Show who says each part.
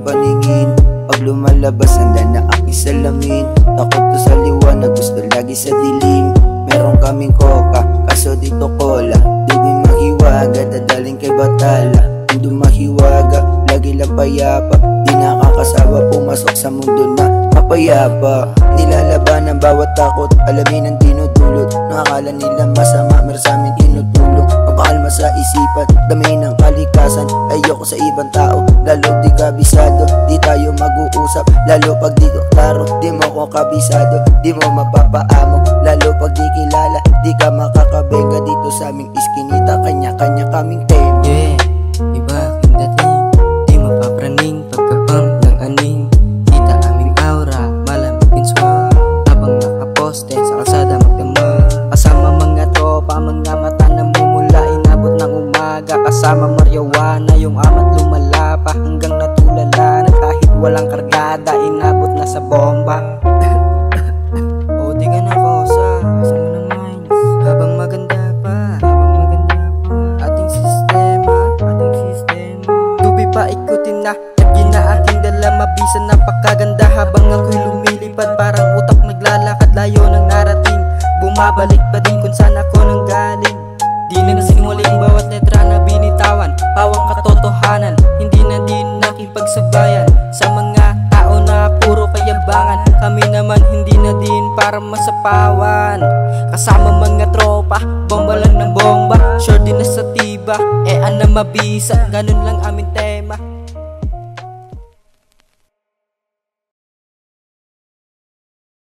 Speaker 1: paningin. Pag lumalabas handa na aking salamin. Takot to sa liwanag, gusto lagi sa dilim. Meron kaming koka, kaso dito cola. Di mahiwaga, dadaling kay Batala. Hindi mahiwaga, lagi lang payapa. Di nakakasawa pumasok sa mundo na mapayapa. Nilalaban ang bawat takot, alamin ang tinutulot. Nakakala nila masama, meron sa amin tinutulong. Mapakalma sa isipan, dami ng kalikasan. Ayoko sa ibang tao, lalo di kabisado. Di tayo mag-uusap, lalo pag di ko klaro. Di mo ko kabisado, di mo mapapaamo. Lalo pag di kilala, di ka makakabenga. Dito sa aming iskinita, kanya-kanya kaming tema.
Speaker 2: Yeah, iba aking dating, di mapapraning. Pagkabang ng aning, kita aming aura, malamig pinsuan. Habang nakaposte sa kalsada magdamag, kasama mga tropa, mga mata na mumula. Inabot ng umaga, kasama Marijuana. Yung amat lumala pa hanggang natulala na kahit walang kargada, inabot na sa bomba. O di ka na kosa, kasama ng minds. Habang maganda pa, ating sistema. Tubi pa ikutin na, yun na aking dala. Mabisa napakaganda habang ako'y lumilipad. Parang utak naglalakad, layo ng narating. Bumabalik pa din kung saan ako nang galing. Di na nasimuling bawat letra na binitawan. Pawang katotohanan, hindi na din nakipagsabayan sa mga tao na puro kayabangan. Kami naman hindi na din para masapawan. Kasama mga tropa, bomba lang ng bomba. Sure din na sa tiba, ana mabisa. Ganun lang amin